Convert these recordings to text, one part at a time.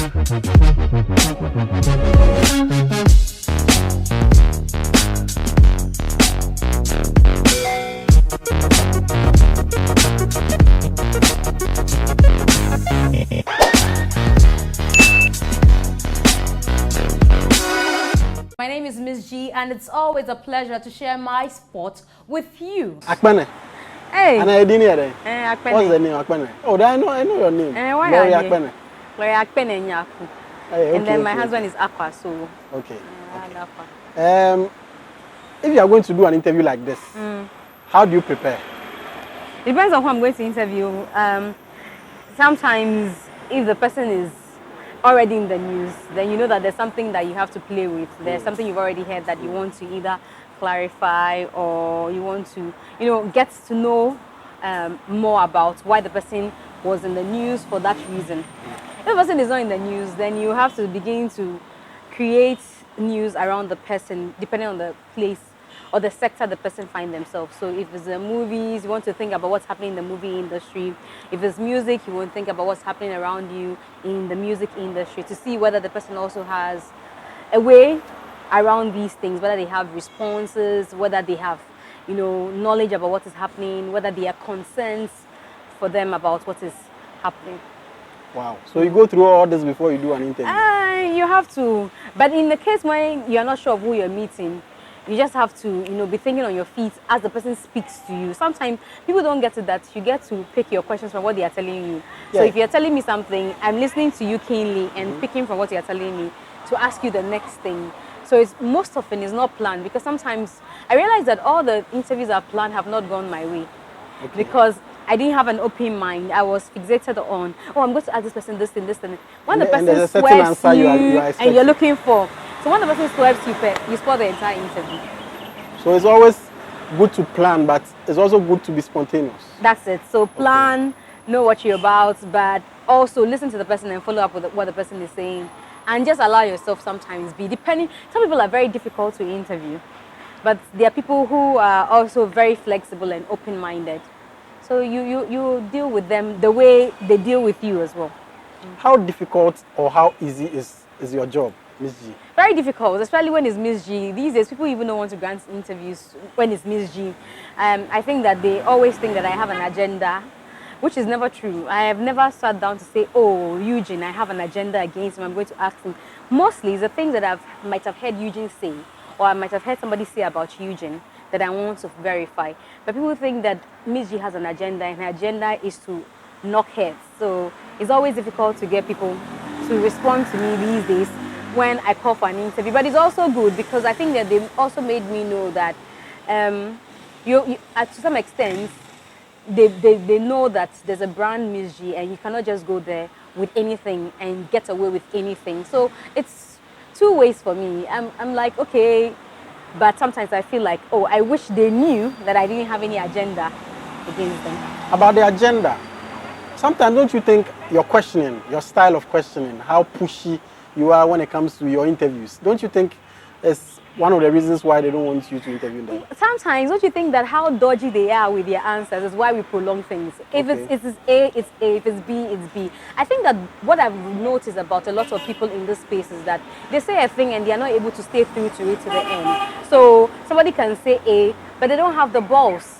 My name is Mzgee, and it's always a pleasure to share my sport with you. Akpene. Hey. And I didn't hear it. Akpene. What's the name, Akpene? Oh, I know your name. Why Gloria are you? Akpene. Gloria Akpene Nyaku. Hey, okay, and then my okay, husband is Aqua, so. Okay. Aqua. If you are going to do an interview like this, how do you prepare? Depends on who I'm going to interview. Sometimes, if the person is already in the news, then you know that there's something that you have to play with. There's something you've already heard that you want to either clarify or you want to, get to know more about why the person was in the news for that reason. If the person is not in the news, then you have to begin to create news around the person depending on the place or the sector the person finds themselves. So if it's the movies, you want to think about what's happening in the movie industry. If it's music, you want to think about what's happening around you in the music industry to see whether the person also has a way around these things, whether they have responses, whether they have, knowledge about what is happening, whether there are concerns for them about what is happening. Wow. So you go through all this before you do an interview? You have to. But in the case when you're not sure of who you're meeting, you just have to, be thinking on your feet as the person speaks to you. Sometimes people don't get to that. You get to pick your questions from what they are telling you. Yeah. So if you're telling me something, I'm listening to you keenly and picking from what you're telling me to ask you the next thing. So most often it's not planned, because sometimes I realize that all the interviews I've planned have not gone my way. Okay. Because I didn't have an open mind. I was fixated on, I'm going to ask this person this and this and when the person swerves you and you're looking for. So when the person swerves you spoil the entire interview. So it's always good to plan, but it's also good to be spontaneous. That's it. So plan, know what you're about, but also listen to the person and follow up with what the person is saying. And just allow yourself sometimes be depending. Some people are very difficult to interview, but there are people who are also very flexible and open-minded. So you deal with them the way they deal with you as well. How difficult or how easy is your job, Mzgee? Very difficult, especially when it's Mzgee. These days, people even don't want to grant interviews when it's Mzgee. I think that they always think that I have an agenda, which is never true. I have never sat down to say, oh, Eugene, I have an agenda against him, I'm going to ask him. Mostly, it's the things that I might have heard Eugene say, or I might have heard somebody say about Eugene that I want to verify. But people think that Mzgee has an agenda, and her agenda is to knock heads. So it's always difficult to get people to respond to me these days when I call for an interview. But it's also good because I think that they've also made me know that to some extent, they know that there's a brand Mzgee and you cannot just go there with anything and get away with anything. So it's two ways for me. I'm like, okay, but sometimes I feel like, oh, I wish they knew that I didn't have any agenda against them. About the agenda, sometimes don't you think your questioning, your style of questioning, how pushy you are when it comes to your interviews, don't you think it's one of the reasons why they don't want you to interview them? Sometimes, don't you think that how dodgy they are with their answers is why we prolong things? If it's A, it's A. If it's B, it's B. I think that what I've noticed about a lot of people in this space is that they say a thing and they are not able to stay through to it to the end. So somebody can say A, but they don't have the balls.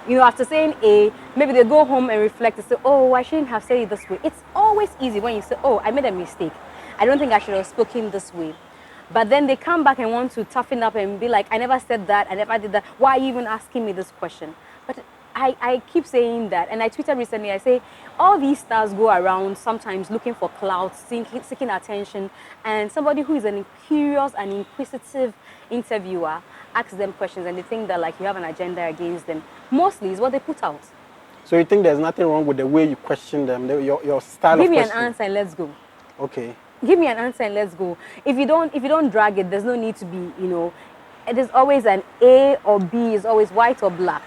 After saying A, maybe they go home and reflect and say, oh, I shouldn't have said it this way. It's always easy when you say, oh, I made a mistake. I don't think I should have spoken this way. But then they come back and want to toughen up and be like, I never said that, I never did that. Why are you even asking me this question? But I keep saying that, and I tweeted recently, I say, all these stars go around sometimes looking for clout, seeking attention, and somebody who is an curious and inquisitive interviewer asks them questions and they think that like you have an agenda against them. Mostly is what they put out. So you think there's nothing wrong with the way you question them, your style of questioning? Give me an answer and let's go. Okay. Give me an answer and let's go. If you don't drag it, there's no need to be, it is always an A or B, is always white or black.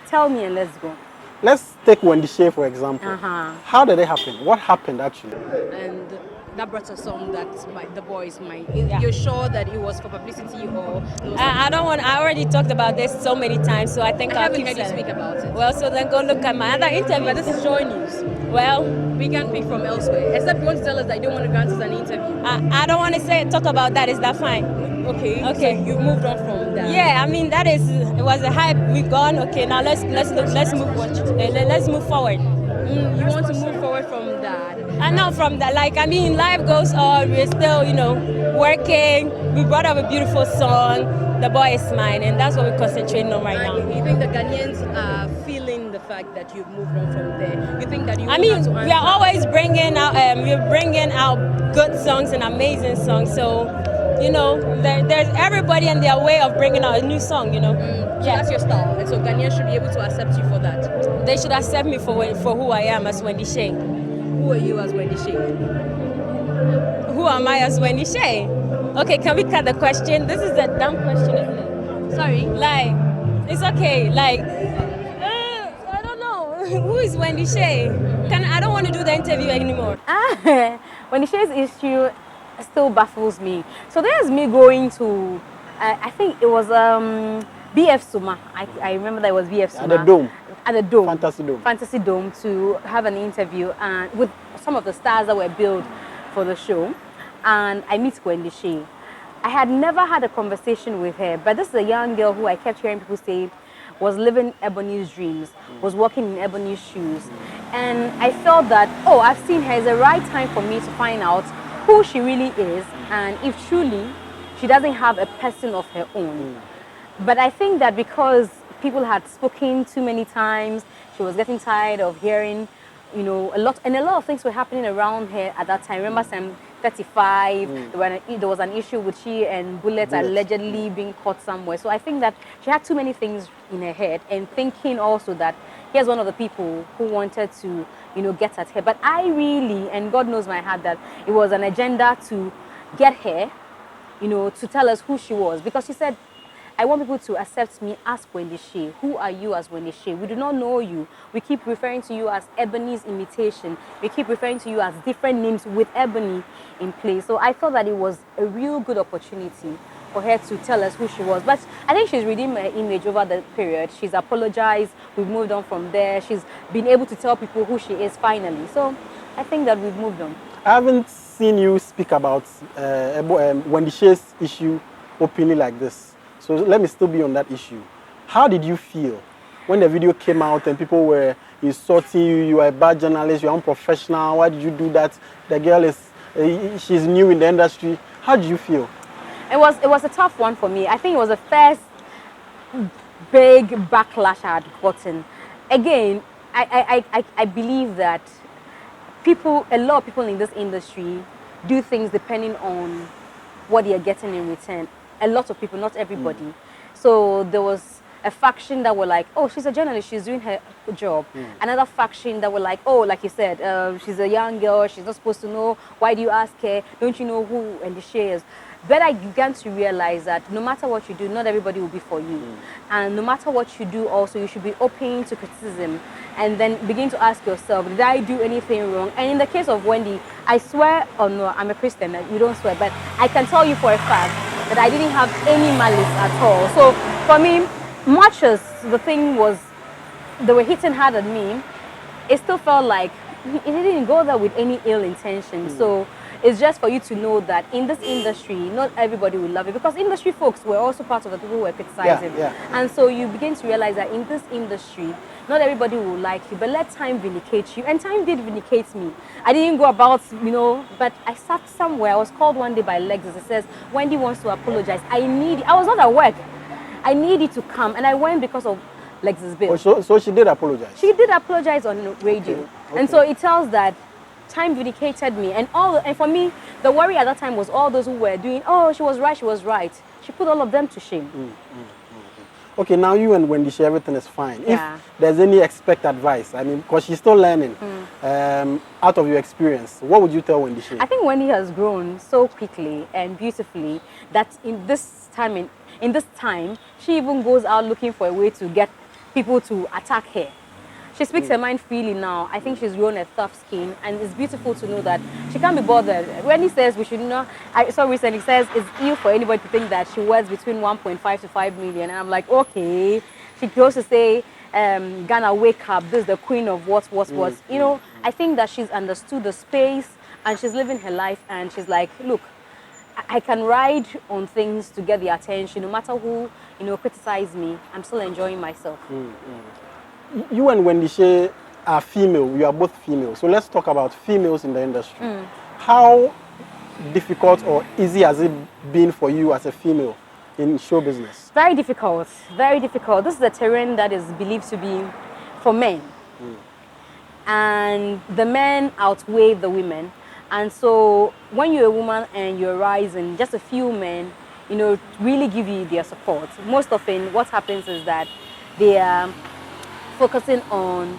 Tell me and let's go. let's take Wendy Shea for example. Uh-huh. How did it happen? What happened actually? And that brought a song that the boys might. Yeah. You're sure that it was for publicity or? I don't want. I already talked about this so many times, so I think I'll keep heard you saying speak about it. Well, so then go look at my other interview. But this is Joy News. Well, We can pick from elsewhere. Except you want to tell us that you don't want to grant us an interview. I don't want to talk about that. Is that fine? Okay. Okay. So you've moved on from that. Yeah, I mean that is. It was a hype. We've gone. Okay, now let's move forward. You want to move forward from that. And not from that. Like I mean, life goes on. We're still, working. We brought up a beautiful song. The boy is mine, and that's what we're concentrating on right now. You think the Ghanaians are feeling the fact that you've moved on from there? You think that you? I mean, we are always bringing out. We're bringing out good songs and amazing songs. So, there's everybody and their way of bringing out a new song. So that's your style, and so Ghanaians should be able to accept you for that. They should accept me for who I am as Wendy Shea. Who are you as Wendy Shea? Who am I as Wendy Shea? Okay, can we cut the question? This is a dumb question, isn't it? Sorry. Like, it's okay. Like, I don't know. Who is Wendy Shea? I don't want to do the interview anymore. Wendy Shea's issue still baffles me. So there's me going to, I think it was BF Suma. I remember that it was BF Suma. At the Dome. At the Dome. Fantasy Dome. To have an interview and with some of the stars that were billed for the show. And I meet Wendy Shea. I had never had a conversation with her, but this is a young girl who I kept hearing people say was living Ebony's dreams, was walking in Ebony's shoes. And I felt that, I've seen her. It's the right time for me to find out who she really is and if truly she doesn't have a person of her own. But I think that because people had spoken too many times, she was getting tired of hearing, a lot of things were happening around her at that time. Remember Sam 35, there was an issue with she and Bullet allegedly being caught somewhere. So I think that she had too many things in her head and thinking also that here's one of the people who wanted to, get at her. But I really, and God knows my heart, that it was an agenda to get her, to tell us who she was. Because she said, I want people to accept me as Wendy Shea. Who are you as Wendy Shea? We do not know you. We keep referring to you as Ebony's imitation. We keep referring to you as different names with Ebony in place. So I thought that it was a real good opportunity for her to tell us who she was. But I think she's redeemed her image over the period. She's apologized. We've moved on from there. She's been able to tell people who she is finally. So I think that we've moved on. I haven't seen you speak about Wendy Shea's issue openly like this. So let me still be on that issue. How did you feel when the video came out and people were insulting you? You are a bad journalist, you're unprofessional. Why did you do that? The girl she's new in the industry. How did you feel? It was a tough one for me. I think it was the first big backlash I had gotten. Again, I believe that a lot of people in this industry do things depending on what they are getting in return. A lot of people, not everybody. So there was a faction that were like, she's a journalist, she's doing her job. Another faction that were like, like you said, she's a young girl, she's not supposed to know. Why do you ask her? Don't you know who Wendy Shea is? But I began to realize that no matter what you do, not everybody will be for you. And no matter what you do also, you should be open to criticism. And then begin to ask yourself, did I do anything wrong? And in the case of Wendy, I swear, no, I'm a Christian, you don't swear, but I can tell you for a fact that I didn't have any malice at all. So for me, much as the thing was, they were hitting hard at me, it still felt like it didn't go there with any ill intention. So it's just for you to know that in this industry, not everybody will love it, because industry folks were also part of the people who were criticizing. And so you begin to realize that in this industry, not everybody will like you, but let time vindicate you. And time did vindicate me. I didn't go about, but I sat somewhere. I was called one day by Lexus. It says, Wendy wants to apologize. I was not at work. I needed to come, and I went because of Lexus bill. So she did apologize? She did apologize on radio. Okay. And so it tells that time vindicated me. And for me, the worry at that time was all those who were doing, she was right. She put all of them to shame. Okay, now you and Wendy Shea, everything is fine. If there's any expect advice, I mean, because she's still learning, out of your experience, what would you tell Wendy Shea? I think Wendy has grown so quickly and beautifully that in this time, she even goes out looking for a way to get people to attack her. She speaks her mind freely now. I think she's grown a tough skin, and it's beautiful to know that she can't be bothered. When he says we should not, I saw recently says it's ill for anybody to think that she worth between 1.5 to 5 million, and I'm like, okay. She goes to say, Ghana, wake up. This is the queen of what. You know, I think that she's understood the space, and she's living her life, and she's like, look, I can ride on things to get the attention, no matter who, you know, criticize me. I'm still enjoying myself. You and Wendy Shea are female. You are both female. So let's talk about females in the industry. How difficult or easy has it been for you as a female in show business? Very difficult. Very difficult. This is a terrain that is believed to be for men. And the men outweigh the women. And so when you're a woman and you're rising, just a few men, you know, really give you their support. Most often what happens is that they are focusing on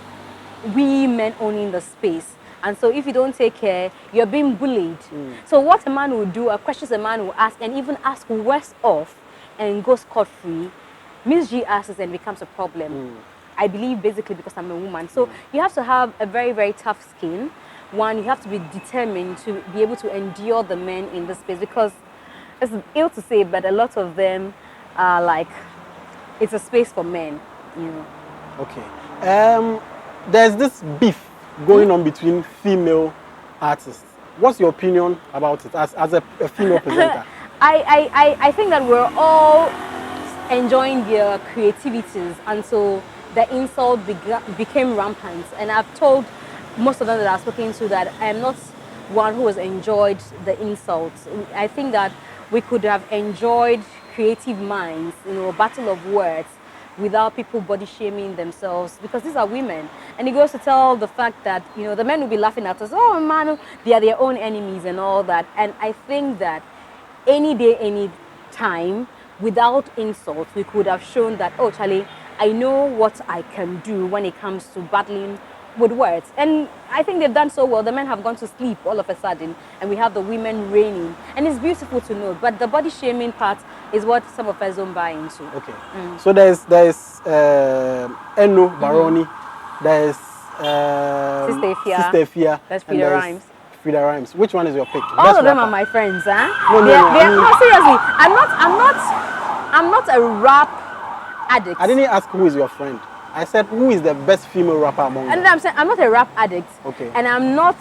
we men owning the space. And so if you don't take care, you're being bullied. So what a man will do, questions a man will ask, and even ask worse off and go scot-free, Mzgee asks and becomes a problem. I believe basically because I'm a woman. So you have to have a very, very tough skin. One, you have to be determined to be able to endure the men in this space, because it's ill to say, but a lot of them are like, it's a space for men, you know. Okay. There's this beef going on between female artists. What's your opinion about it as a female presenter? I think that we're all enjoying their creativities until the insult became rampant. And I've told most of them that I've spoken to that I am not one who has enjoyed the insults. I think that we could have enjoyed creative minds, you know, battle of words, without people body shaming themselves, because these are women. And it goes to tell the fact that, you know, the men will be laughing at us, oh man, they are their own enemies and all that. And I think that any day, any time, without insult, we could have shown that, oh Charlie, I know what I can do when it comes to battling with words. And I think they've done so well. The men have gone to sleep all of a sudden, and we have the women reigning. And it's beautiful to note, but the body shaming part is what some of us don't buy into. Okay. So there's Eno Baroni, there's Sister Fia, there's Frida Rhymes. Frida Rhymes. Which one is your pick? All Best of them rapper? are my friends, huh? No, seriously. I'm not a rap addict. I didn't ask who is your friend. I said who is the best female rapper among them. And I'm saying I'm not a rap addict. Okay. And I'm not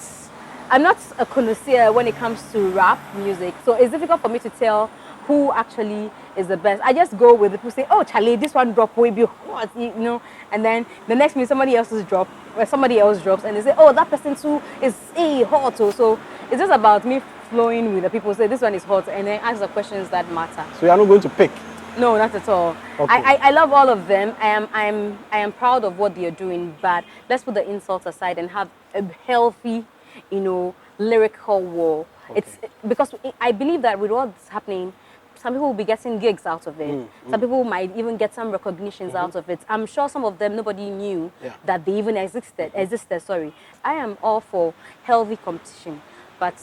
a connoisseur when it comes to rap music. So it's difficult for me to tell who actually is the best. I just go with it. People say, oh Charlie, this one drop will be hot, you know, and then the next minute somebody else drops, and they say, oh, that person too is hot. So it's just about me flowing with the people. Say this one is hot, and then ask the questions that matter. So you're not going to pick? No, not at all. Okay. I love all of them. I am proud of what they are doing, but let's put the insults aside and have a healthy, you know, lyrical war. Okay. It's because I believe that with what's happening, some people will be getting gigs out of it. Some people might even get some recognitions out of it. I'm sure some of them nobody knew that they even existed. Sorry. I am all for healthy competition, but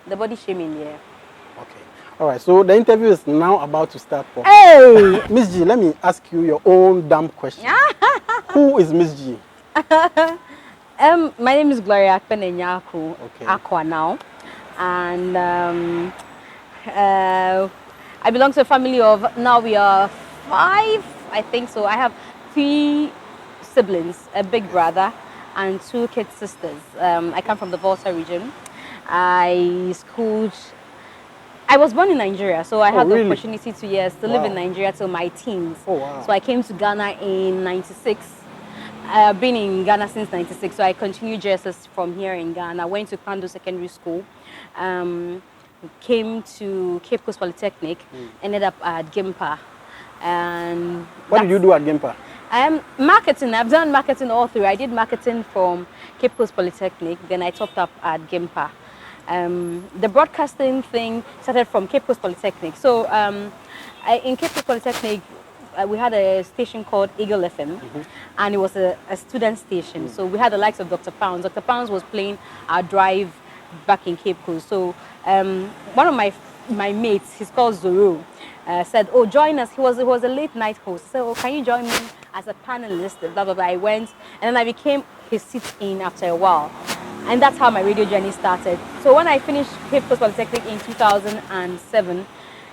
the body shaming, yeah. Okay. All right, so the interview is now about to start. Hey! Mzgee, let me ask you your own damn question. Who is Mzgee? My name is Gloria Akpenenyaku, Okay. Aqua now. And I belong to a family of, now we are 5, I think so. I have 3 siblings, a big brother and 2 kid sisters. I come from the Volta region. I was born in Nigeria, so I had the opportunity to live in Nigeria till my teens. Oh, wow. So I came to Ghana in '96. I've been in Ghana since '96, so I continued JSS from here in Ghana. Went to Kando Secondary School, came to Cape Coast Polytechnic, ended up at Gimpa. And what did you do at Gimpa? Marketing. I've done marketing all through. I did marketing from Cape Coast Polytechnic, then I topped up at Gimpa. The broadcasting thing started from Cape Coast Polytechnic. So in Cape Coast Polytechnic, we had a station called Eagle FM, and it was a student station. So we had the likes of Dr. Pounds. Dr. Pounds was playing our drive back in Cape Coast. So one of my mates, he's called Zoro, said, oh, join us. He was a late night host. So, oh, can you join me as a panelist, blah, blah, blah. I went, and then I became his sit-in after a while. And that's how my radio journey started. So when I finished Cape Coast Polytechnic in 2007,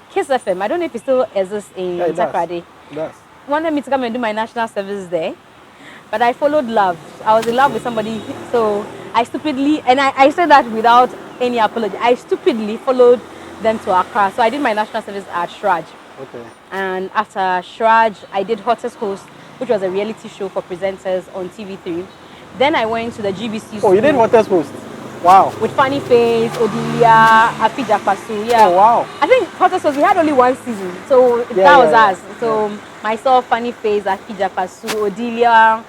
Kiss FM, I don't know if it still exists in Takoradi. It does. Wanted me to come and do my national service there, but I followed love. I was in love with somebody, so I stupidly, and I said that without any apology, I stupidly followed them to Accra. So I did my national service at Shraj. Okay. And after Shraj, I did Hottest Host, which was a reality show for presenters on TV3. Then I went to the GBC school. Oh, you did Hottest Host? Wow. With Funny Face, Odilia, Afija Pasu, yeah. Oh, wow. I think Hottest Host, we had only one season, so that was us. So myself, Funny Face, Afija Pasu, Odilia,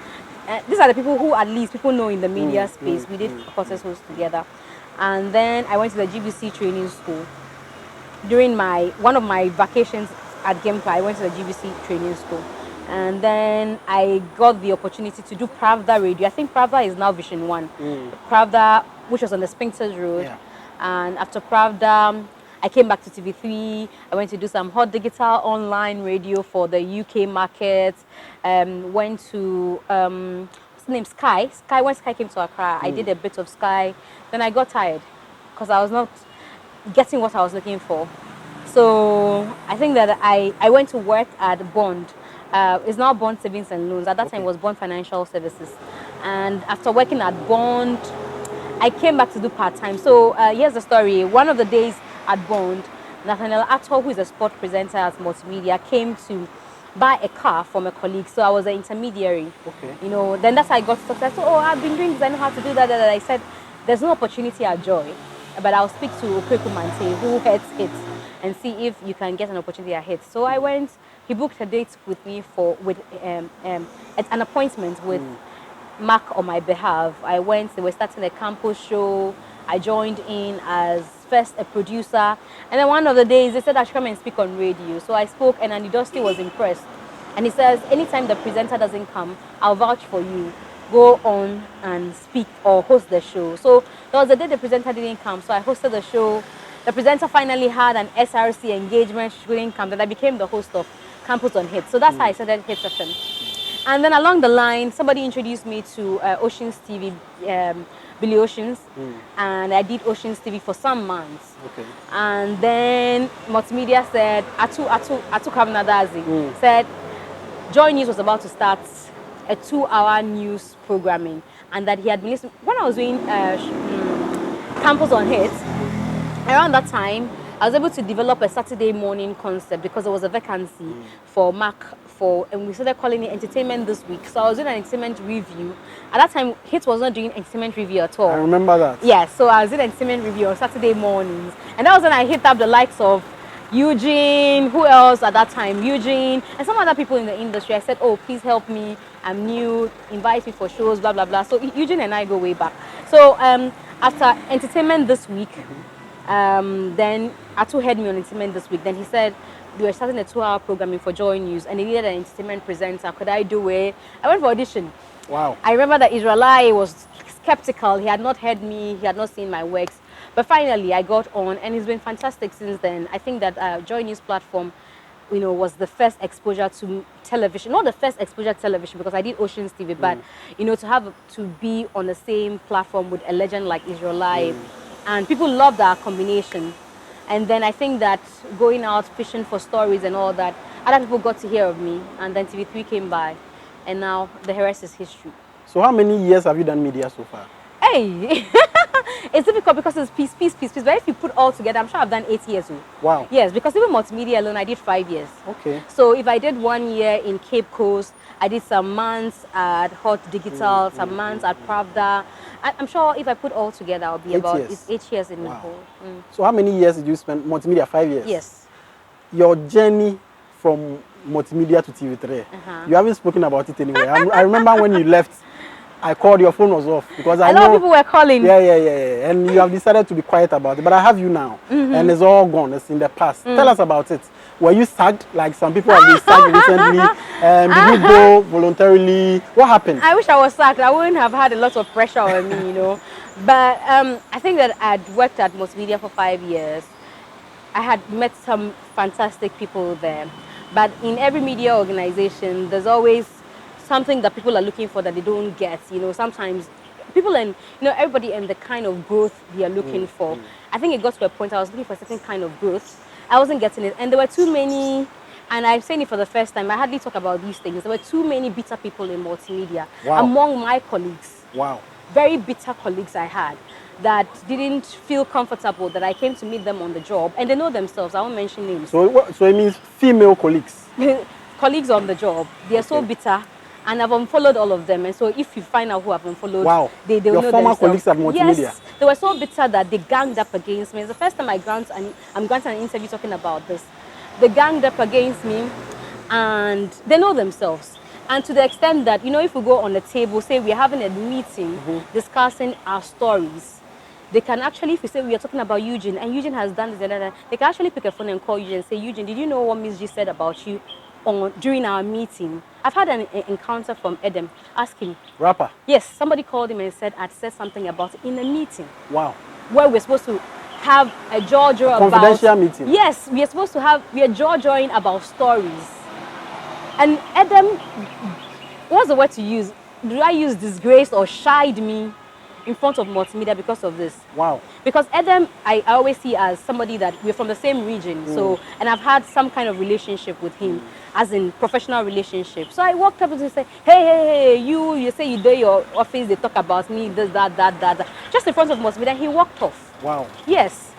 these are the people who at least people know in the media space. We did Hottest Host together. And then I went to the GBC training school. During one of my vacations at Gempa, I went to the GBC training school. And then I got the opportunity to do Pravda Radio. I think Pravda is now Vision 1. Pravda, which was on the Spinkston Road. Yeah. And after Pravda, I came back to TV3. I went to do some hot digital online radio for the UK market. Went to, what's the name, Sky. When Sky came to Accra, I did a bit of Sky. Then I got tired because I was not getting what I was looking for. So I think that I went to work at Bond. It's now Bond Savings and Loans. At that time, it was Bond Financial Services. And after working at Bond, I came back to do part-time. So here's the story. One of the days at Bond, Nathaniel Atto, who is a sport presenter at Multimedia, came to buy a car from a colleague. So I was an intermediary. Okay. You know, then that's how I got started. So, I've been doing this, I know how to do that. I said, there's no opportunity at Joy, but I'll speak to Okweku Mante, who heads it, and see if you can get an opportunity at HIT. So I went, he booked a date with me with an appointment with Mark on my behalf. I went, they were starting a campus show. I joined in as first a producer. And then one of the days, they said I should come and speak on radio. So I spoke, and Anidosti was impressed. And he says, anytime the presenter doesn't come, I'll vouch for you. Go on and speak or host the show. So there was a day the presenter didn't come, so I hosted the show. The presenter finally had an SRC engagement, she couldn't come, then I became the host of Campus on Hit. So that's how I started Hit FM. And then along the line, somebody introduced me to Oceans TV, Billy Oceans, and I did Oceans TV for some months. Okay. And then Multimedia said, Atu Kamnadazi said, Joy News was about to start a 2-hour news programming, and that he had been listening. When I was doing Campus on Hit, around that time, I was able to develop a Saturday morning concept because there was a vacancy for Mac and we started calling it Entertainment This Week. So I was doing an entertainment review. At that time, Hit was not doing entertainment review at all. I remember that. Yeah, so I was doing entertainment review on Saturday mornings. And that was when I hit up the likes of Eugene, who else at that time? Eugene, and some other people in the industry. I said, oh, please help me. I'm new, invite me for shows, blah, blah, blah. So Eugene and I go way back. So after Entertainment This Week, then Atu heard me on Entertainment This Week. Then he said, we were starting a 2-hour programming for Joy News and they needed an entertainment presenter. Could I do it? I went for audition. Wow. I remember that Israeli was skeptical. He had not heard me. He had not seen my works. But finally, I got on and it's been fantastic since then. I think that Joy News platform, you know, was the first exposure to television. Not the first exposure to television because I did Oceans TV, but, you know, to be on the same platform with a legend like Israeli. And people loved our combination. And then I think that going out fishing for stories and all that, other people got to hear of me. And then TV3 came by. And now the rest is history. So how many years have you done media so far? Hey! It's difficult because it's piece. But if you put all together, I'm sure I've done 8 years. Wow. Yes, because even Multimedia alone, I did 5 years. Okay. So if I did 1 year in Cape Coast, I did some months at Hot Digital, some months at Pravda. I'm sure if I put all together, I'll be about 8 years in the whole. So how many years did you spend Multimedia? 5 years? Yes. Your journey from Multimedia to TV3, you haven't spoken about it anywhere. I remember when you left, I called, your phone was off because I know a lot of people were calling. Yeah. And you have decided to be quiet about it. But I have you now, and it's all gone. It's in the past. Tell us about it. Were you sacked like some people have been sacked recently? Did you go voluntarily? What happened? I wish I was sacked. I wouldn't have had a lot of pressure on me, you know. But I think that I'd worked at Multimedia for 5 years. I had met some fantastic people there. But in every media organization, there's always something that people are looking for that they don't get. You know, sometimes people and everybody and the kind of growth they are looking for. I think it got to a point I was looking for a certain kind of growth. I wasn't getting it, and there were too many. And I'm saying it for the first time. I hardly talk about these things. There were too many bitter people in multimedia among my colleagues. Wow. Very bitter colleagues I had that didn't feel comfortable that I came to meet them on the job, and they know themselves. I won't mention names. So it means female colleagues. Colleagues on the job. They are so bitter. And I've unfollowed all of them. And so if you find out who I've unfollowed, they will know themselves. Your former colleagues at multimedia? Yes. They were so bitter that they ganged up against me. It's the first time I'm granting an interview talking about this. They ganged up against me and they know themselves. And to the extent that, if we go on the table, say we're having a meeting discussing our stories, they can actually, if we say we are talking about Eugene and Eugene has done this, they can actually pick a phone and call Eugene and say, Eugene, did you know what Mzgee said about you during our meeting? I've had an encounter from Edem. Ask him. Rapper? Yes, somebody called him and said I'd said something about it in a meeting. Wow. Where we're supposed to have a jaw-drawing about... confidential meeting? Yes, we are jaw-drawing about stories. And Edem, what's the word to use? Do I use disgraced or shied me in front of multimedia because of this? Wow. Because Edem, I always see as somebody that we're from the same region. So, and I've had some kind of relationship with him, as in professional relationship. So I walked up and said, hey, you say you do your office, they talk about me, this, that. Just in front of multimedia, he walked off. Wow. Yes.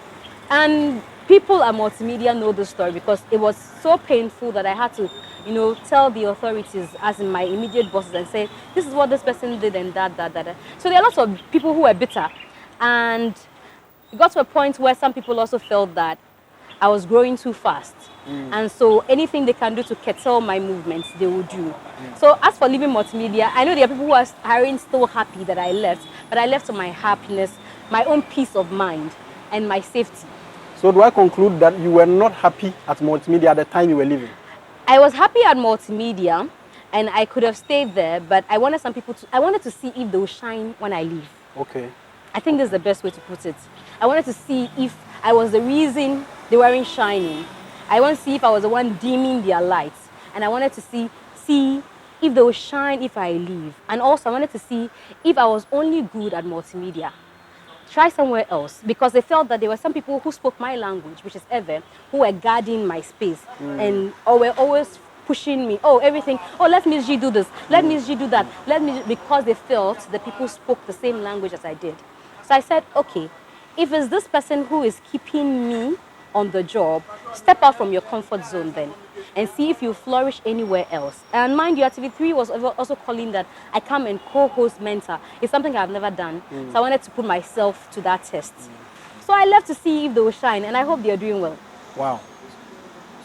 And people at multimedia know the story because it was so painful that I had to, tell the authorities, as in my immediate bosses, and say, this is what this person did and that. So there are lots of people who were bitter. And it got to a point where some people also felt that I was growing too fast. And so anything they can do to curtail my movements, they will do. So as for leaving multimedia, I know there are people who are still happy that I left, but I left to my happiness, my own peace of mind, and my safety. So do I conclude that you were not happy at multimedia at the time you were leaving? I was happy at multimedia, and I could have stayed there, but I wanted I wanted to see if they will shine when I leave. Okay. I think this is the best way to put it. I wanted to see if I was the reason they weren't shining. I wanted to see if I was the one dimming their lights. And I wanted to see if they will shine if I leave. And also I wanted to see if I was only good at multimedia. Try somewhere else, because they felt that there were some people who spoke my language, which is Ewe, who were guarding my space and were always pushing me. Oh, everything. Oh, let Mzgee do this. Let Mzgee do that. Because they felt that people spoke the same language as I did. So I said, okay, if it's this person who is keeping me on the job, step out from your comfort zone then and see if you flourish anywhere else. And mind you, TV3 was also calling that I come and co-host mentor. It's something I've never done. So I wanted to put myself to that test. So I left to see if they will shine, and I hope they're doing well. Wow.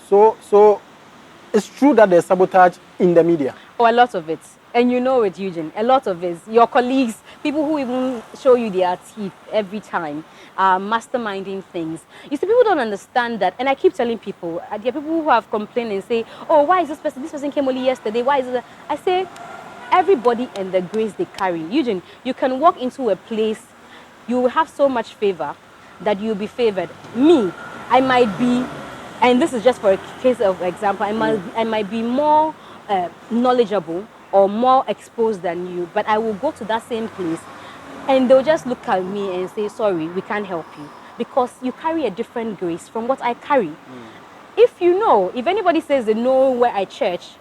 So it's true that there's sabotage in the media? Oh, a lot of it. And you know it, Eugene. A lot of it. Your colleagues, people who even show you their teeth every time, masterminding things. You see, people don't understand that. And I keep telling people, there are people who have complained and say, oh, why is this person came only yesterday? Why is it? I say, everybody and the grace they carry. Eugene, you can walk into a place, you will have so much favor that you'll be favored. Me, I might be, and this is just for a case of example, I might be more knowledgeable or more exposed than you, but I will go to that same place and they'll just look at me and say, sorry, we can't help you, because you carry a different grace from what I carry. If anybody says they know where I church,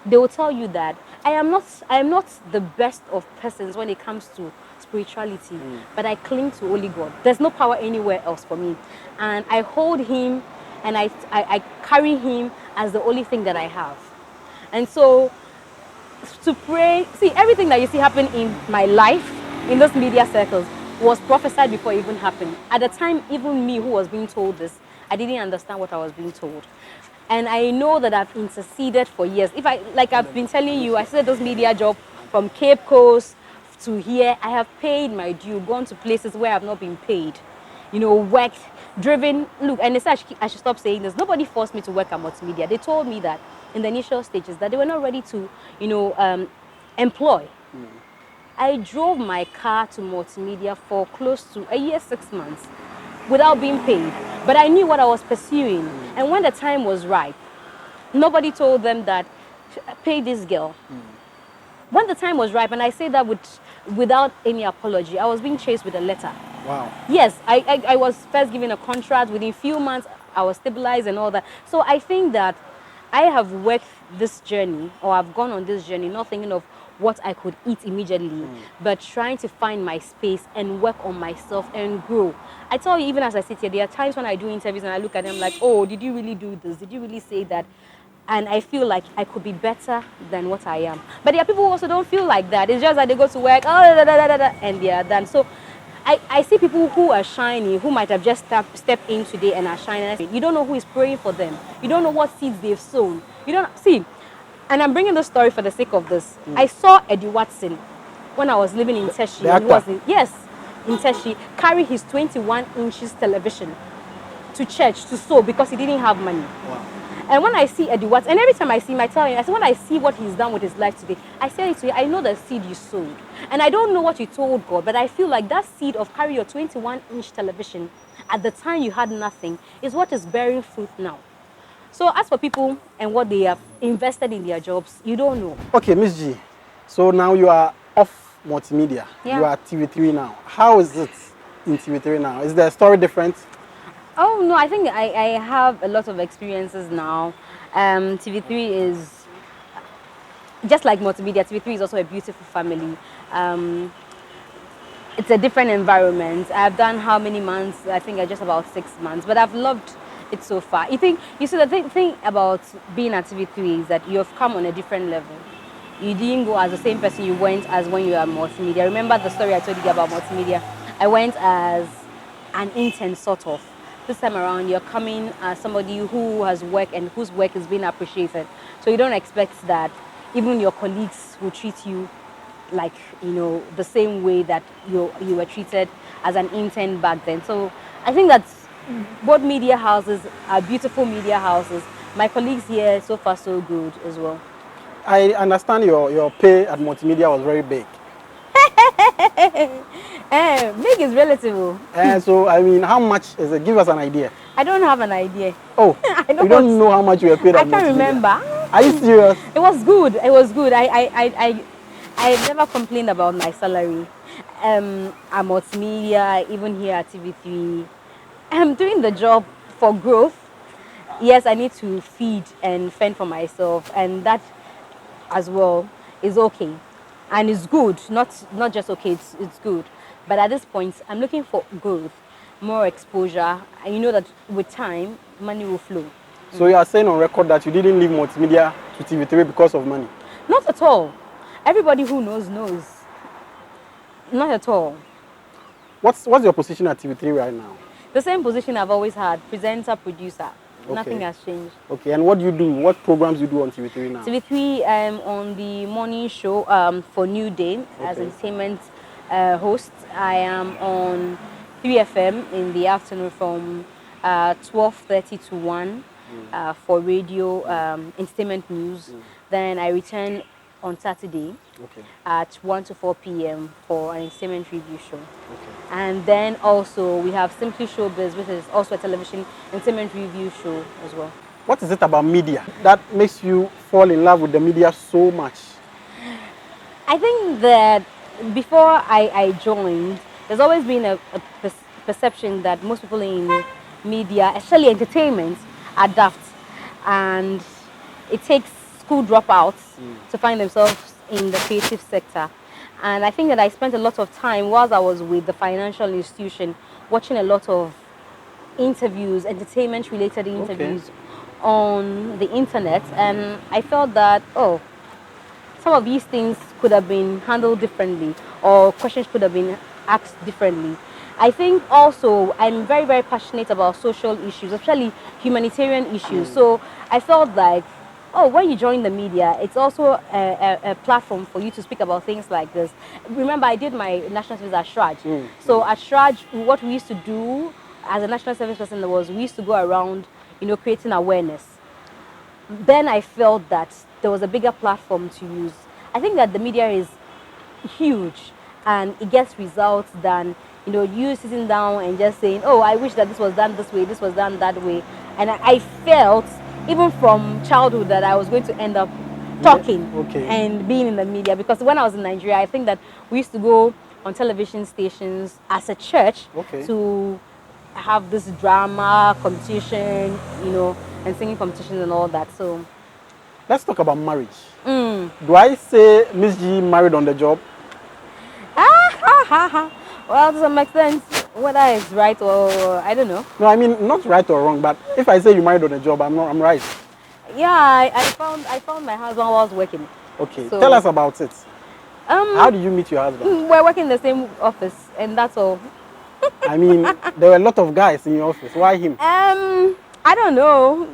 they will tell you that I am not the best of persons when it comes to spirituality, but I cling to only God. There's no power anywhere else for me, and I hold him and I carry him as the only thing that I have. And so to pray, see, everything that you see happen in my life, in those media circles, was prophesied before it even happened. At the time, even me who was being told this, I didn't understand what I was being told. And I know that I've interceded for years. Like I've been telling you, I started this media job from Cape Coast to here. I have paid my due, gone to places where I've not been paid, worked, driven. Look, and they said I should stop saying this. Nobody forced me to work at multimedia. They told me that in the initial stages that they were not ready to, employ. I drove my car to multimedia for close to a year, 6 months without being paid. But I knew what I was pursuing. And when the time was right, nobody told them that, pay this girl. when the time was ripe, and I say that without any apology, I was being chased with a letter. Wow. Yes, I was first given a contract. Within a few months, I was stabilized and all that. So I think that I have worked this journey, or I've gone on this journey, not thinking of what I could eat immediately, but trying to find my space and work on myself and grow. I tell you, even as I sit here, there are times when I do interviews and I look at them like, oh, did you really do this? Did you really say that? And I feel like I could be better than what I am. But there are people who also don't feel like that. It's just that they go to work, and they are done. So I see people who are shiny, who might have just stepped in today and are shining. You don't know who is praying for them. You don't know what seeds they've sown. You don't see. And I'm bringing this story for the sake of this. I saw Eddie Watson when I was living in Teshi. Yes, in Teshi, carry his 21 inches television to church to sow because he didn't have money. Wow. And when I see Eddie Watson, and every time I see him, I tell him, I say, when I see what he's done with his life today, I say it to you, I know the seed you sowed. And I don't know what you told God, but I feel like that seed of carry your 21-inch television at the time you had nothing is what is bearing fruit now. So as for people and what they have invested in their jobs, you don't know. Okay, Mzgee. So now you are off multimedia. Yeah. You are at TV3 now. How is it in TV3 now? Is the story different? Oh, no, I think I have a lot of experiences now. TV3 is, just like multimedia, TV3 is also a beautiful family. It's a different environment. I've done how many months? I think just about 6 months, but I've loved it so far. You see, the thing about being at TV3 is that you have come on a different level. You didn't go as the same person you went as when you were multimedia. Remember the story I told you about multimedia? I went as an intern, sort of. This time around, you're coming as somebody who has worked and whose work is being appreciated. So you don't expect that even your colleagues will treat you like, the same way that you were treated as an intern back then. So I think that both media houses are beautiful media houses. My colleagues here, so far so good as well. I understand your pay at multimedia was very big. Big is relative. So, I mean, how much is it? Give us an idea. I don't have an idea. Oh, you don't know how much you were paid at multimedia? I can't remember. Are you serious? It was good. It was good. I never complained about my salary. At multimedia, even here at TV3. I'm doing the job for growth. Yes, I need to feed and fend for myself, and that as well is okay. And it's good, not just okay, it's good. But at this point, I'm looking for growth, more exposure, and you know that with time, money will flow. So you are saying on record that you didn't leave multimedia to TV3 because of money? Not at all. Everybody who knows. Not at all. What's your position at TV3 right now? The same position I've always had, presenter, producer. Okay. Nothing has changed. Okay, and what do you do? What programs do you do on TV3 now? TV3, I'm on the morning show for New Day as entertainment host. I am on 3FM in the afternoon from 12:30 to 1 for radio entertainment news. Then I return on Saturday at 1 to 4 p.m. for an entertainment review show. And then also we have Simply Showbiz, which is also a television entertainment review show as well. What is it about media that makes you fall in love with the media so much? I think that before I joined, there's always been a perception that most people in media, especially entertainment, are daft. And it takes school dropouts to find themselves in the creative sector. And I think that I spent a lot of time whilst I was with the financial institution watching a lot of interviews, entertainment-related interviews on the internet. And I felt that, some of these things could have been handled differently, or questions could have been asked differently. I think also I'm very, very passionate about social issues, especially humanitarian issues. So I felt like, when you join the media, it's also a platform for you to speak about things like this. Remember, I did my national service at Shraj. So at Shraj, what we used to do as a national service person was we used to go around, creating awareness. Then I felt that there was a bigger platform to use. I think that the media is huge and it gets results than, you sitting down and just saying, I wish that this was done this way, this was done that way. And I felt, even from childhood, that I was going to end up talking Okay. and being in the media. Because when I was in Nigeria, I think that we used to go on television stations as a church Okay. to have this drama competition, and singing competitions and all that. So Let's talk about marriage. Do I say Miss G married on the job? well, to some extent, whether it's right or I don't know. No, I mean not right or wrong, but if I say you married on the job, I'm right. Yeah, I found my husband while I was working. Okay. So, Tell us about it. How did you meet your husband? we're working in the same office, and that's all. I mean, there were a lot of guys in your office. Why him? I don't know.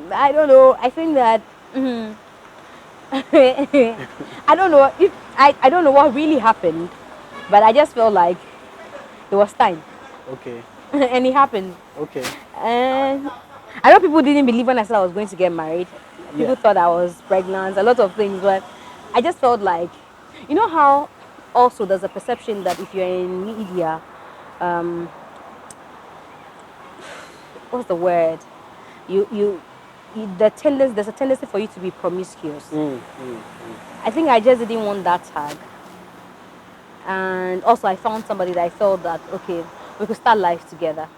I think that I don't know if I don't know what really happened, but I just felt like it was time, Okay. and it happened. Okay. And I know people didn't believe when I said I was going to get married. People Yeah. thought I was pregnant, a lot of things, but I just felt like, you know how also there's a perception that if you're in media, what's the word? There's a tendency for you to be promiscuous. I think I just didn't want that tag. And also I found somebody that I felt that, okay, we could start life together.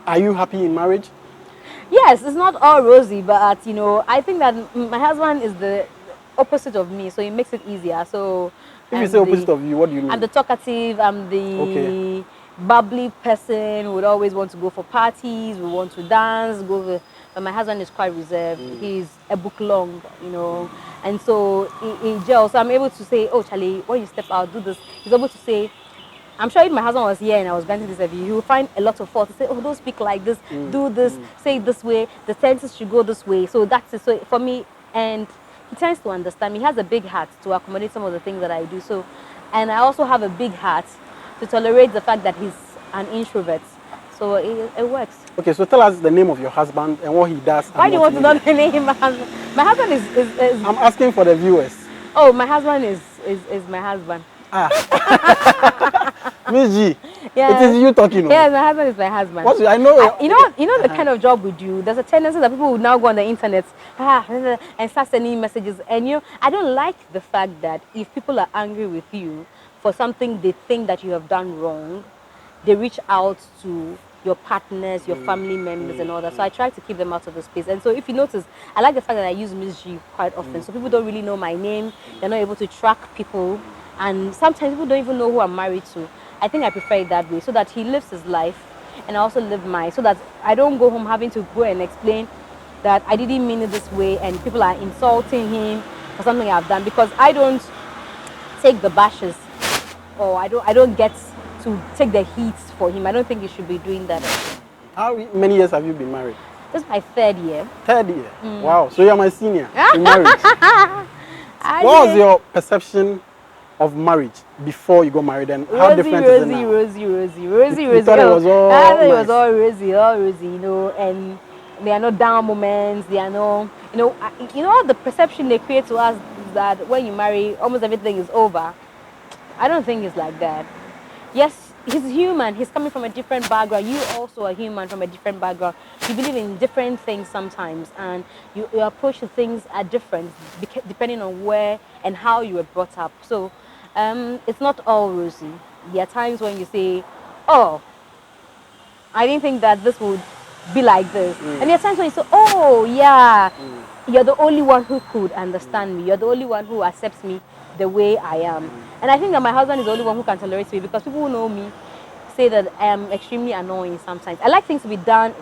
Are you happy in marriage? Yes, it's not all rosy, but I think that my husband is the opposite of me, so it makes it easier. So If you say opposite of you, what do you mean? I'm the talkative, I'm the bubbly person who would always want to go for parties, we want to dance, but my husband is quite reserved. He's a book long, and so he gels. So I'm able to say, oh Charlie, when you step out, do this. He's able to say, I'm sure if my husband was here and I was granting this interview, he would find a lot of fault to say, oh, don't speak like this, do this, say it this way, the sentences should go this way. So that's it. So for me, and he tends to understand me. He has a big heart to accommodate some of the things that I do. So, and I also have a big heart to tolerate the fact that he's an introvert. So it works. Okay, so tell us the name of your husband and what he does. Why do you want to know the name? My husband is I'm asking for the viewers. Oh, my husband is my husband. Miss G, Yeah. it is you talking. Yes, my husband is my husband. I know. You know the kind of job we do. There's a tendency that people will now go on the internet and start sending messages. And I don't like the fact that if people are angry with you for something they think that you have done wrong, they reach out to your partners, your family members, and all that. So I try to keep them out of the space. And so if you notice, I like the fact that I use Miss G quite often. So people don't really know my name. They're not able to track people. And sometimes people don't even know who I'm married to. I think I prefer it that way, so that he lives his life and I also live mine, so that I don't go home having to go and explain that I didn't mean it this way and people are insulting him for something I've done, because I don't take the bashes, or I don't get to take the heat for him. I don't think he should be doing that. How many years have you been married? This is my 3rd year. 3rd year. Wow. So you're my senior in marriage. What was your perception of marriage before you got married, and how different is it now? Rosy. You thought it was all I thought it was nice. all rosy, and there are no down moments. There are no, the perception they create to us is that when you marry, almost everything is over. I don't think it's like that. Yes, he's human. He's coming from a different background. You also are human from a different background. You believe in different things sometimes, and your approach to things are different depending on where and how you were brought up. So it's not all rosy. There are times when you say, oh, I didn't think that this would be like this. And there are times when you say, oh, yeah, you're the only one who could understand me. You're the only one who accepts me the way I am. And I think that my husband is the only one who can tolerate me, because people who know me say that I am extremely annoying sometimes. I like things to be done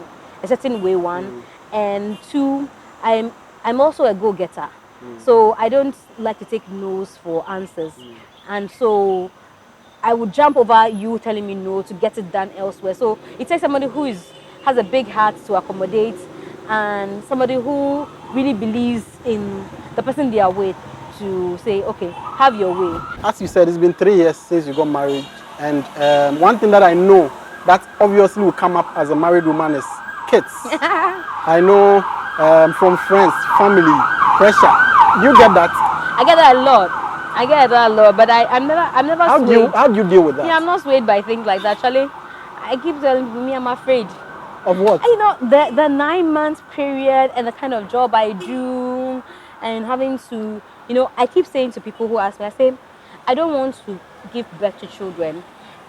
a certain way, one. And two, I'm also a go-getter. So I don't like to take no's for answers. And so I would jump over you telling me no to get it done elsewhere. So it takes somebody who has a big heart to accommodate, and somebody who really believes in the person they are with to say, okay, have your way. As you said, it's been 3 years since you got married, and one thing that I know that obviously will come up as a married woman is kids. I know from friends, family, pressure. You get that? I get that a lot. But I'm never swayed. How do you deal with that? Yeah, I'm not swayed by things like that. Actually, I keep telling me I'm afraid. Of what? The 9 month period and the kind of job I do, and having to, I keep saying to people who ask me, I say, I don't want to give birth to children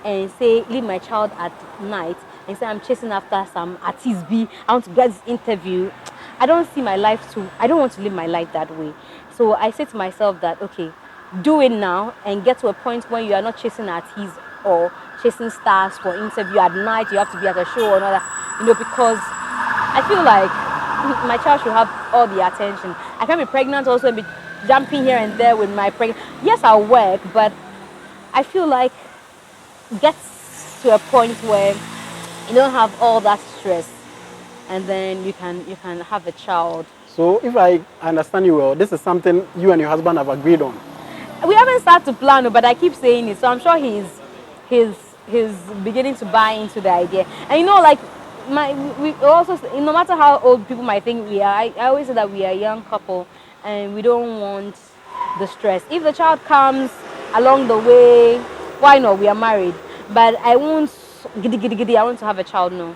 and say, leave my child at night and say, I'm chasing after some artist B, I want to get this interview. I don't want to live my life that way. So I say to myself that, okay, do it now and get to a point where you are not chasing artists or chasing stars for interview at night. You have to be at a show or another, because I feel like my child should have all the attention. I can't be pregnant also and be jumping here and there with my pregnant. Yes, I'll work, but I feel like it gets to a point where you don't have all that stress, and then you can have a child. So if I understand you well, this is something you and your husband have agreed on. We haven't started to plan, but I keep saying it, so I'm sure he's beginning to buy into the idea. And like we also, no matter how old people might think we are, I always say that we are a young couple and we don't want the stress. If the child comes along the way, why not? We are married, but I won't I want to have a child. No.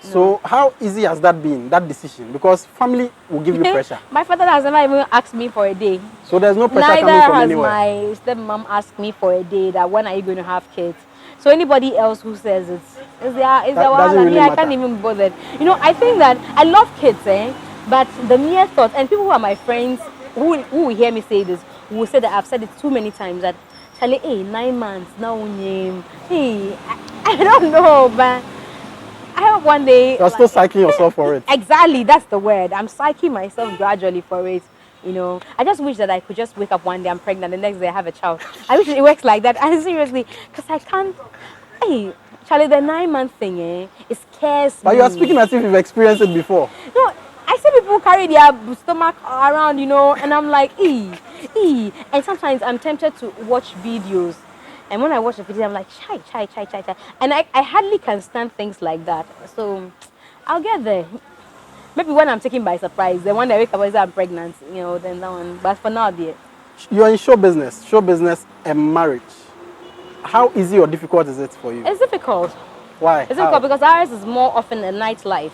So how easy has that been, that decision? Because family will give you pressure. My father has never even asked me for a day. So there's no pressure Neither coming from has anywhere. my stepmom asked me for a day that when are you going to have kids. So anybody else who says it's doesn't really I matter. can't even be bothered. I think that I love kids, but the mere thought, and people who are my friends who will hear me say this will say that I've said it too many times that Charlie, hey, 9 months now, hey, I don't know, but I hope one day You're still psyching yourself for it. Exactly, that's the word. I'm psyching myself gradually for it. I just wish that I could just wake up one day, I'm pregnant, the next day I have a child. I wish it works like that. And seriously, because I can't. Hey, Charlie, the 9-month thing, it scares me. But you are speaking as if you've experienced it before. No, I see people carry their stomach around, and I'm like, ee. And sometimes I'm tempted to watch videos. And when I watch the video, I'm like, chai. And I hardly can stand things like that. So I'll get there. Maybe when I'm taken by surprise, then when I wake up and say I'm pregnant, then that one. But for now, dear. You're in show business and marriage. How easy or difficult is it for you? It's difficult. Why? It's difficult because ours is more often a nightlife.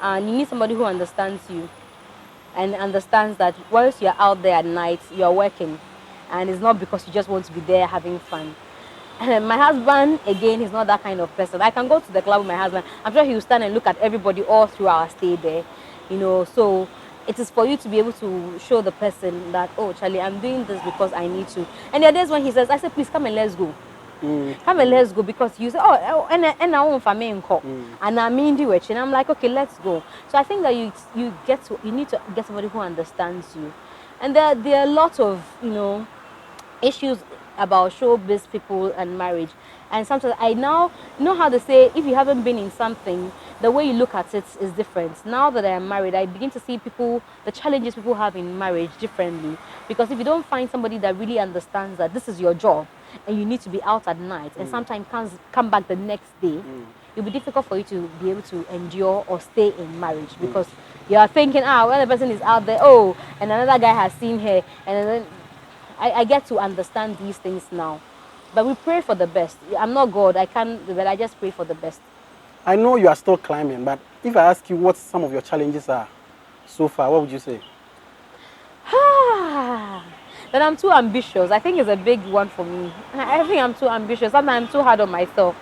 And you need somebody who understands you and understands that once you're out there at night, you're working. And it's not because you just want to be there having fun. My husband, again, he's not that kind of person. I can go to the club with my husband. I'm sure he will stand and look at everybody all through our stay there. So it is for you to be able to show the person that, oh, Charlie, I'm doing this because I need to. And there are days when he says, I say, please come and let's go. Come and let's go, because you say, oh, and I want for me and I mean do it. And I'm like, okay, let's go. So I think that you need to get somebody who understands you. And there are a lot of, issues about showbiz people and marriage. And sometimes I now know how to say, if you haven't been in something, the way you look at it is different. Now that I am married, I begin to see the challenges people have in marriage differently. Because if you don't find somebody that really understands that this is your job and you need to be out at night and sometimes can't come back the next day, it'll be difficult for you to be able to endure or stay in marriage, because you are thinking, when the person is out there, and another guy has seen her, and then I get to understand these things now. But we pray for the best. I'm not God, but I just pray for the best. I know you are still climbing, but if I ask you what some of your challenges are so far, what would you say? That I'm too ambitious. I think it's a big one for me. I think I'm too ambitious. Sometimes I'm too hard on myself.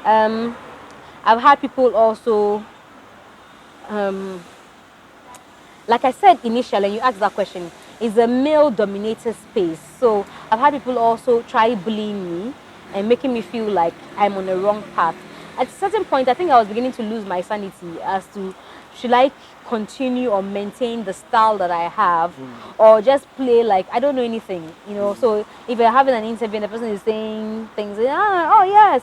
I've had people also, like I said initially, and you asked that question, it's a male-dominated space. So I've had people also try bullying me and making me feel like I'm on the wrong path. At a certain point, I think I was beginning to lose my sanity as to, should I continue or maintain the style that I have, or just play like I don't know anything, So if you're having an interview and the person is saying things, yes,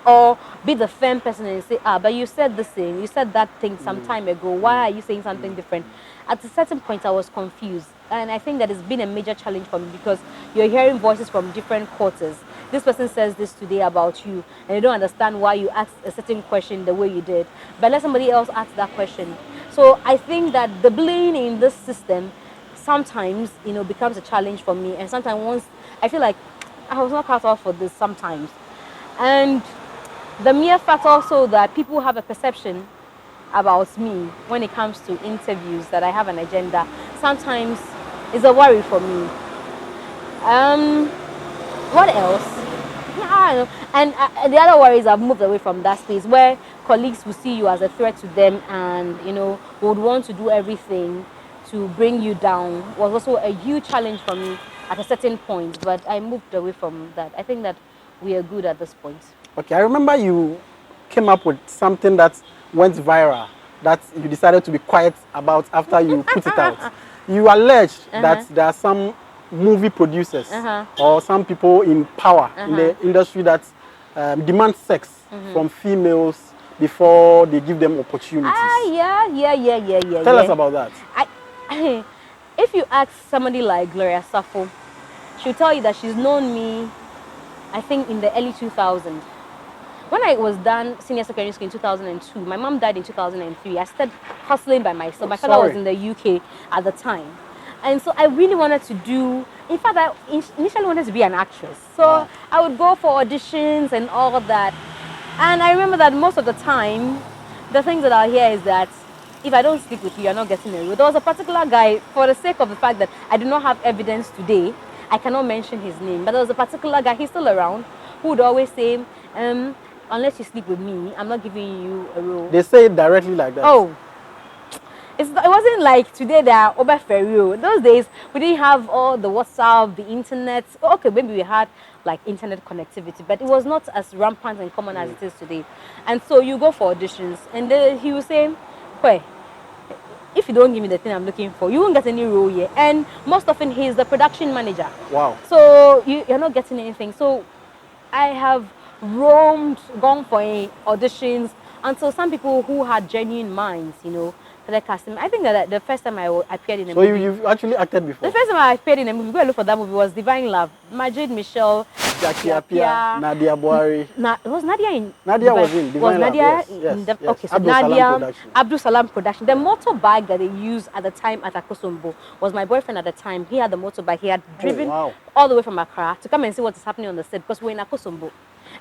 or be the firm person and say, but you said this thing, you said that thing some time ago, why are you saying something different? At a certain point, I was confused. And I think that it's been a major challenge for me, because you're hearing voices from different quarters. This person says this today about you, and you don't understand why you asked a certain question the way you did. But let somebody else ask that question. So I think that the bullying in this system sometimes, becomes a challenge for me. And sometimes once I feel like I was not cut off for this sometimes. And the mere fact also that people have a perception about me when it comes to interviews, that I have an agenda. sometimes is a worry for me. What else? I don't know. And the other worry is I've moved away from that space where colleagues will see you as a threat to them, and would want to do everything to bring you down. Was also a huge challenge for me at a certain point, but I moved away from that. I think that we are good at this point. Okay, I remember you came up with something that went viral that you decided to be quiet about after you put it out. You alleged that there are some movie producers or some people in power in the industry that demand sex from females before they give them opportunities. Yeah. Tell us about that. If you ask somebody like Gloria Sappho, she'll tell you that she's known me, I think, in the early 2000s. When I was done senior secondary school in 2002, my mom died in 2003. I started hustling by myself. My father was in the UK at the time. And so I really wanted to do, in fact, I initially wanted to be an actress. So I would go for auditions and all of that. And I remember that most of the time, the things that I hear is that if I don't sleep with you, you're not getting a role. There was a particular guy, for the sake of the fact that I do not have evidence today, I cannot mention his name, but there was a particular guy, he's still around, who would always say, unless you sleep with me, I'm not giving you a role. They say it directly like that. Oh. It wasn't like today they are over Ferrio. Those days, we didn't have all the WhatsApp, the internet. Okay, maybe we had like internet connectivity, but it was not as rampant and common as it is today. And so you go for auditions, and then he will say, "Hey, if you don't give me the thing I'm looking for, you won't get any role here." And most often, he's the production manager. Wow. So you're not getting anything. So I have gone for auditions until some people who had genuine minds, casting. I think that the first time I appeared in a movie. So you've actually acted before? The first time I appeared in a movie, go and look for that movie, was Divine Love. Majid Michelle, Jackie Appiah, Nadia Buhari. Was Nadia in? Nadia was in Divine Love. Yes. Okay, so Abdul Nadia, Salam production. Abdul Salam production. The motorbike that they used at the time at Akosombo was my boyfriend at the time. He had the motorbike. He had driven all the way from Accra to come and see what is happening on the set because we're in Akosombo.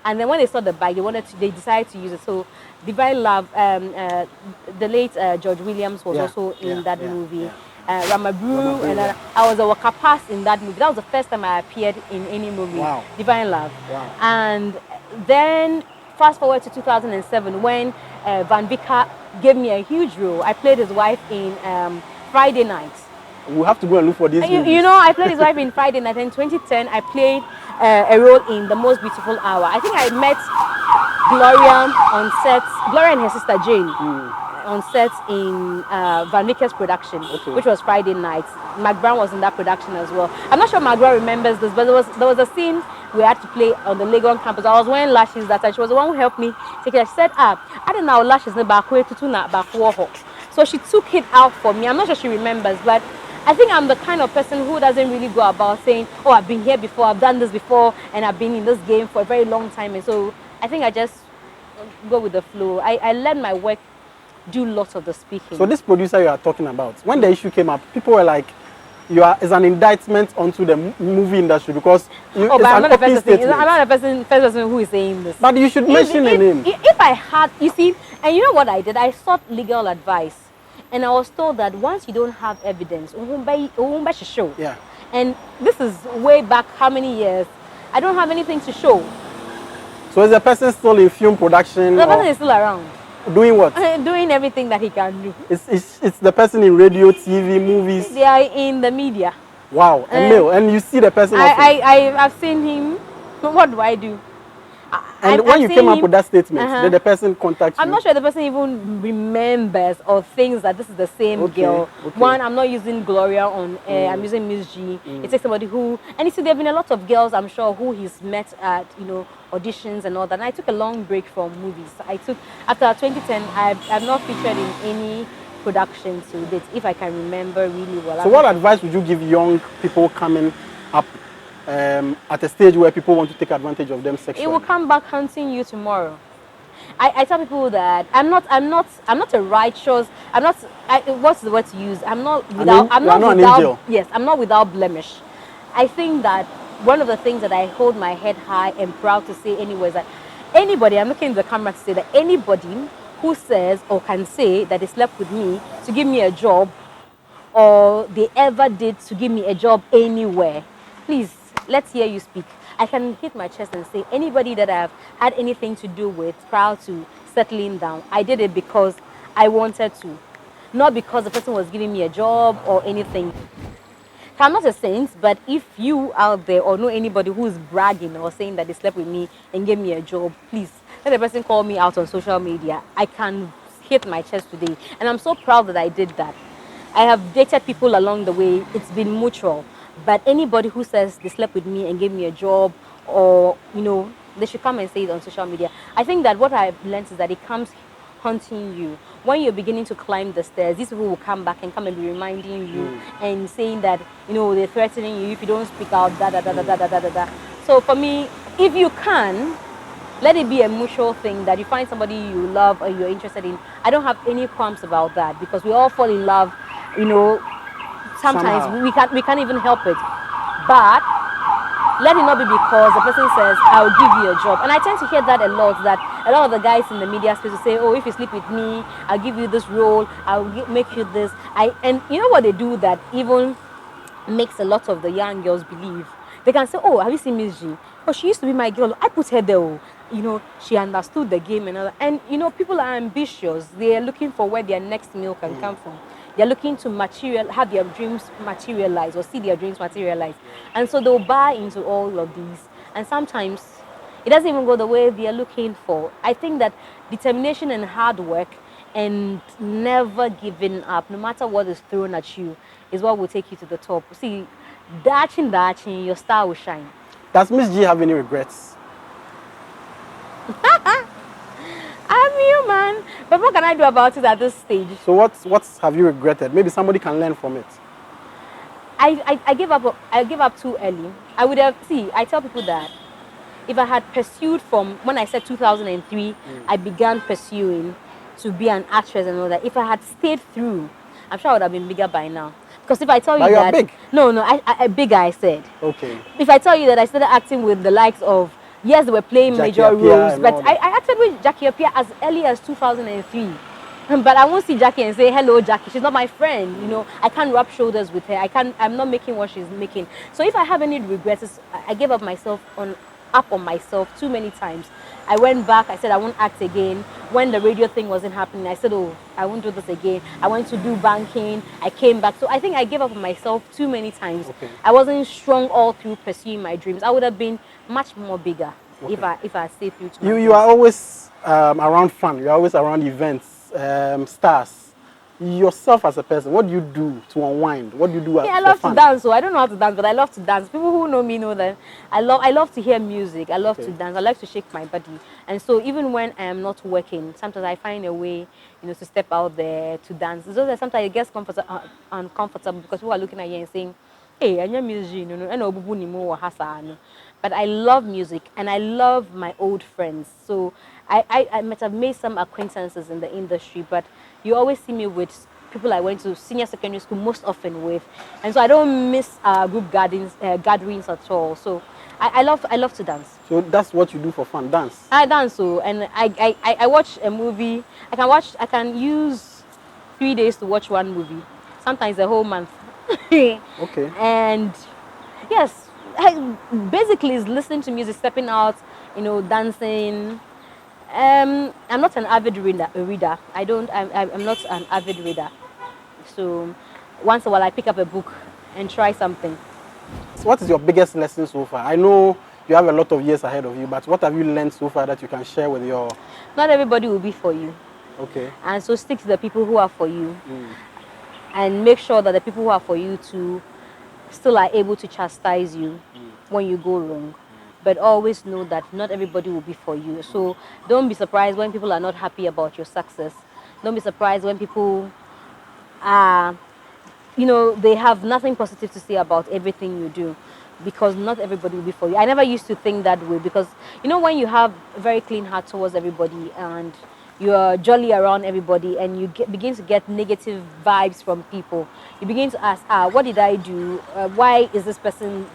And then when they saw the bike, they decided to use it. So Divine Love, the late George Williams was also in that movie. Ramabru, and I was a wakapass in that movie. That was the first time I appeared in any movie. Wow. Divine Love. Wow. And then fast forward to 2007 when Van Vika gave me a huge role. I played his wife in Friday Night. We'll have to go and look for this. I played his wife in Friday Night. In 2010, I played a role in The Most Beautiful Hour. I think I met Gloria on set, Gloria and her sister Jane on set in Van Vika's production, which was Friday Night. Mark Brown was in that production as well. I'm not sure Mark Brown remembers this, but there was a scene we had to play on the Legon campus. I was wearing lashes that time. She was the one who helped me take it. She said, I don't know lashes. So she took it out for me. I'm not sure she remembers, but I think I'm the kind of person who doesn't really go about saying, oh, I've been here before, I've done this before, and I've been in this game for a very long time. And so I think I just go with the flow. I let my work do lots of the speaking. So this producer you are talking about, when the issue came up, people were like, it's an indictment onto the movie industry because I'm not the first person who is saying this. But you should mention a name. If I had, you see, and you know what I did? I sought legal advice. And I was told that once you don't have evidence, show. Yeah. And this is way back how many years? I don't have anything to show. So is the person still in film production? The person is still around. Doing what? Doing everything that he can do. It's the person in radio, TV, movies. They are in the media. Wow, and you see the person. I've seen him. What do I do? And when you came up with that statement, did the person contact you? I'm not sure the person even remembers or thinks that this is the same girl. Okay. One, I'm not using Gloria on air. I'm using Mzgee. It takes somebody who, and you see, there have been a lot of girls, I'm sure, who he's met at, auditions and all that. And I took a long break from movies. After 2010, I've not featured in any production to date, if I can remember really well. So what advice would you give young people coming up at a stage where people want to take advantage of them sexually? It will come back hunting you tomorrow. I tell people that I'm not a righteous. What's the word to use? I'm not without blemish. I think that one of the things that I hold my head high and proud to say anyway is that anybody, I'm looking at the camera to say that anybody who says or can say that they slept with me to give me a job or they ever did to give me a job anywhere, please, let's hear you speak. I can hit my chest and say anybody that I've had anything to do with prior to settling down, I did it because I wanted to, not because the person was giving me a job or anything. I'm not a saint, but if you out there or know anybody who's bragging or saying that they slept with me and gave me a job, please let the person call me out on social media. I can hit my chest today, and I'm so proud that I did that. I have dated people along the way. It's been mutual. But anybody who says they slept with me and gave me a job, or they should come and say it on social media. I think that what I've learned is that it comes haunting you. When you're beginning to climb the stairs, these people will come back and come and be reminding you and saying that, they're threatening you if you don't speak out, da da da da da da da da. So for me, if you can, let it be a mutual thing that you find somebody you love or you're interested in. I don't have any qualms about that because we all fall in love, sometimes Somehow. we can't even help it. But let it not be because the person says, I'll give you a job. And I tend to hear that a lot, that a lot of the guys in the media space will say, oh, if you sleep with me, I'll give you this role, make you this. And you know what they do that even makes a lot of the young girls believe? They can say, oh, have you seen Mzgee? Oh, she used to be my girl. I put her there. Oh. She understood the game and all that. And, people are ambitious. They are looking for where their next meal can come from. They're looking to have their dreams materialize or see their dreams materialize. And so they'll buy into all of these. And sometimes it doesn't even go the way they're looking for. I think that determination and hard work and never giving up, no matter what is thrown at you, is what will take you to the top. See, dashing, your star will shine. Does Mzgee have any regrets? I'm human, but what can I do about it at this stage? So what have you regretted? Maybe somebody can learn from it. I gave up too early. I tell people that if I had pursued from when I said 2003, I began pursuing to be an actress and all that. If I had stayed through, I'm sure I would have been bigger by now. Because if I tell you that, big. No, bigger, I said. Okay. If I tell you that I started acting with the likes of, yes, they were playing Jackie major Appiah roles, but I acted with Jackie Appiah as early as 2003. But I won't see Jackie and say, hello, Jackie. She's not my friend. I can't rub shoulders with her. I'm not making what she's making. So if I have any regrets, I gave up on myself too many times. I went back. I said, I won't act again. When the radio thing wasn't happening, I said, oh, I won't do this again. I went to do banking. I came back. So I think I gave up on myself too many times. Okay. I wasn't strong all through pursuing my dreams. I would have been much more bigger if I stayed through to You are always around fun. You're always around events, stars. Yourself as a person, what do you do to unwind? What do you do I love to dance. So I don't know how to dance, but I love to dance. People who know me know that I love to hear music. I love to dance. I like to shake my body. And so even when I am not working, sometimes I find a way, to step out there to dance. It's just that sometimes it gets uncomfortable because people are looking at you and saying, hey, I know music, but I love music and I love my old friends. So I might have made some acquaintances in the industry, but you always see me with people I went to senior secondary school most often with. And so I don't miss group gatherings at all. So I love to dance. So that's what you do for fun, dance? I dance, so, and I watch a movie. I can use 3 days to watch one movie, sometimes a whole month. Okay. And yes, basically it's listening to music, stepping out, dancing. I'm not an avid reader. I'm not an avid reader. So once in a while I pick up a book and try something. So what is your biggest lesson so far? I know you have a lot of years ahead of you, but what have you learned so far that you can share with your... Not everybody will be for you. Okay. And so stick to the people who are for you. And make sure that the people who are for you too still are able to chastise you when you go wrong. But always know that not everybody will be for you. So don't be surprised when people are not happy about your success. Don't be surprised when people are, they have nothing positive to say about everything you do, because not everybody will be for you. I never used to think that way because, when you have a very clean heart towards everybody and you're jolly around everybody and you begin to get negative vibes from people, you begin to ask, what did I do? Why is this person...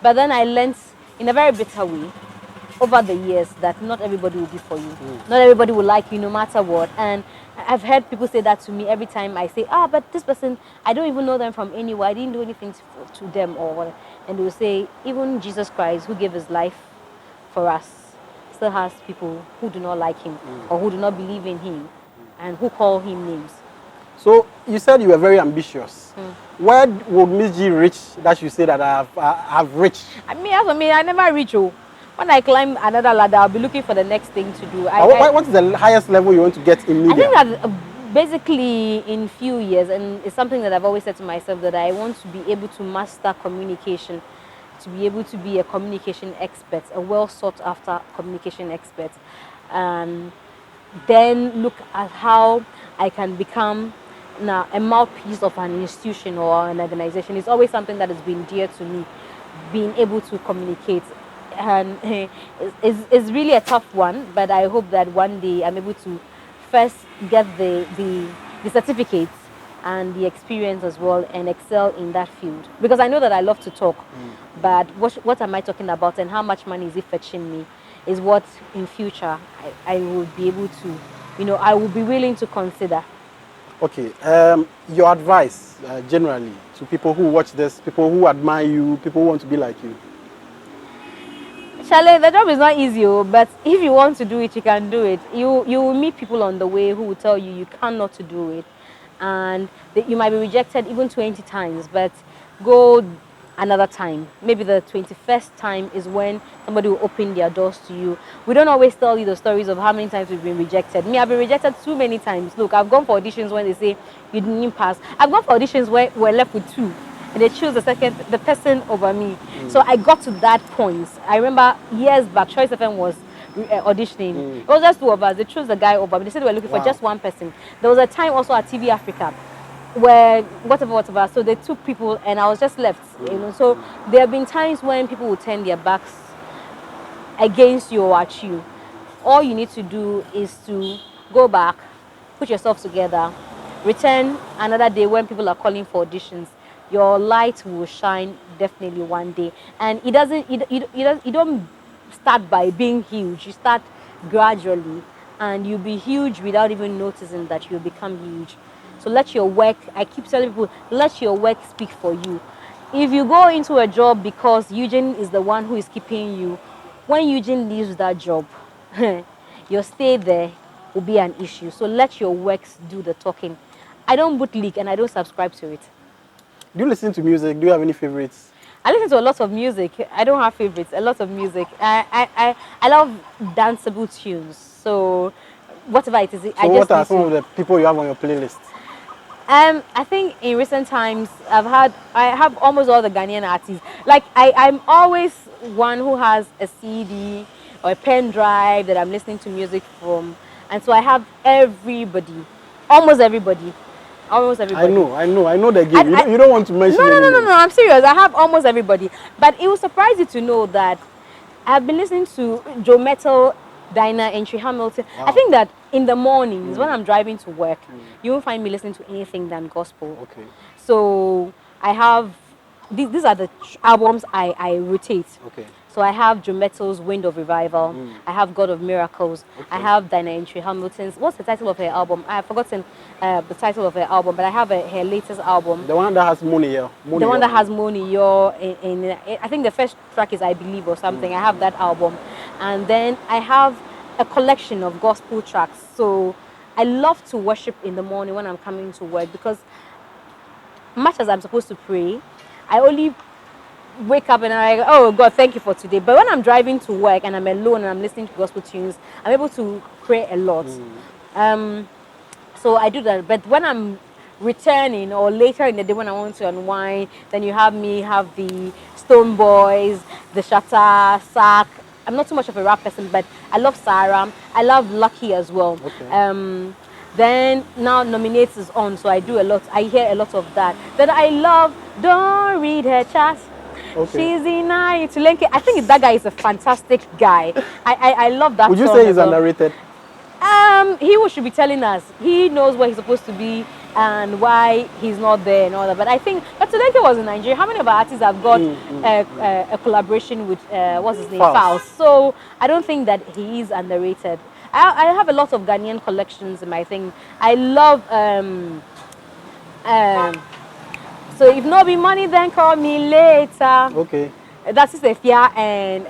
But then I learned in a very bitter way over the years that not everybody will be for you. Not everybody will like you no matter what. And I've heard people say that to me every time I say, ah, but this person, I don't even know them from anywhere. I didn't do anything to them or what. And they will say, even Jesus Christ, who gave his life for us, still has people who do not like him or who do not believe in him and who call him names. So you said you were very ambitious. Where would Mzgee reach that you say that I have reached? I mean, as for me, I never reach. Oh. When I climb another ladder, I'll be looking for the next thing to do. What is the highest level you want to get in media? I think that basically in few years, and it's something that I've always said to myself, that I want to be able to master communication, to be able to be a communication expert, a well sought after communication expert, and then look at how I can become now a mouthpiece of an institution or an organization. It's always something that has been dear to me, being able to communicate. And it's really a tough one, but I hope that one day I'm able to first get the certificates and the experience as well and excel in that field, because I know that I love to talk, but what am I talking about and how much money is it fetching me is what in future I will be able to, I will be willing to consider. Okay, your advice generally to people who watch this, people who admire you, people who want to be like you. Charlie, the job is not easy, but if you want to do it, you can do it. You will meet people on the way who will tell you you cannot to do it, and you might be rejected even 20 times, but go another time. Maybe the 21st time is when somebody will open their doors to you. We don't always tell you the stories of how many times we've been rejected. Me, I've been rejected too many times. Look, I've gone for auditions when they say you didn't pass. I've gone for auditions where we're left with 2. And they choose the person over me. So I got to that point. I remember years back, Choice FM was auditioning. It was just 2 of us. They chose the guy over me. They said they were looking for just 1 person. There was a time also at TV Africa where whatever. So they took people and I was just left. So there have been times when people will turn their backs against you or at you. All you need to do is to go back, put yourself together, return another day when people are calling for auditions. Your light will shine definitely one day, and it doesn't. You don't start by being huge. You start gradually, and you'll be huge without even noticing that you'll become huge. So let your work. I keep telling people, let your work speak for you. If you go into a job because Eugene is the one who is keeping you, when Eugene leaves that job, your stay there will be an issue. So let your works do the talking. I don't bootleg and I don't subscribe to it. Do you listen to music? Do you have any favorites? I listen to a lot of music. I don't have favorites. A lot of music. I love danceable tunes. So whatever it is, so what are some of the people you have on your playlist? I think in recent times I have almost all the Ghanaian artists. Like I'm always one who has a CD or a pen drive that I'm listening to music from, and so I have everybody, almost everybody. Almost everybody. I know the game. You don't want to mention No, I'm serious. I have almost everybody. But it will surprise you to know that I've been listening to Joe Metal, Dinah, and Tree Hamilton. Wow. I think that in the mornings when I'm driving to work, you won't find me listening to anything than gospel. Okay. So I have, these are the albums I rotate. Okay. So I have Joe Metal's Wind of Revival. I have God of Miracles. Okay. I have Dinah and Tree Hamilton's. What's the title of her album? I have forgotten the title of her album, but I have her latest album. The one that has Money, yeah. The one that has Money, I think the first track is I Believe or something. I have that album. And then I have a collection of gospel tracks. So I love to worship in the morning when I'm coming to work, because much as I'm supposed to pray, I only wake up and I'm like, oh God, thank you for today. But when I'm driving to work and I'm alone and I'm listening to gospel tunes, I'm able to pray a lot. So I do that. But when I'm returning or later in the day when I want to unwind, then you have the Stone Boys, the Shatta, Sack. I'm not too much of a rap person, but I love Sarah. I love Lucky as well. Okay. Then now Nominates is on, so I do a lot. I hear a lot of that. Then I love Don't Read Her Chat. Okay. She's in Tulenke. I think that guy is a fantastic guy. I love that. Would you say he's underrated? He should be telling us. He knows where he's supposed to be and why he's not there and all that. But I think Tulenke was in Nigeria. How many of our artists have got a collaboration with what's his name? Faust. So I don't think that he is underrated. I have a lot of Ghanaian collections in my thing. I love so if not be money, then call me later. Okay. That's Fia and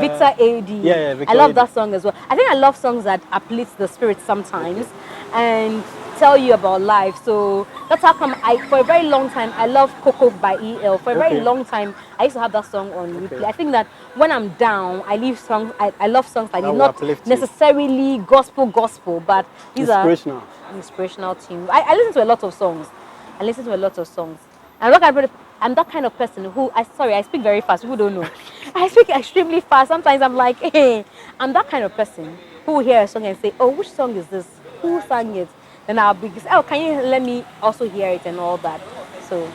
Victor AD. Yeah, Victor I love AD. that song as well. I think I love songs that uplift the spirit sometimes and tell you about life. So that's how come for a very long time, I love Coco by EL. For a very long time, I used to have that song on replay. I think that when I'm down, I leave songs, I love songs like That will not uplift you. necessarily gospel, but these Inspirational. are inspirational tunes. I listen to a lot of songs. I listen to a lot of songs. And I'm that kind of person who, I speak very fast. People don't know. I speak extremely fast. Sometimes I'm like, hey, I'm that kind of person who will hear a song and say, oh, which song is this? Who sang it? Then I'll be, oh, can you let me also hear it and all that? So.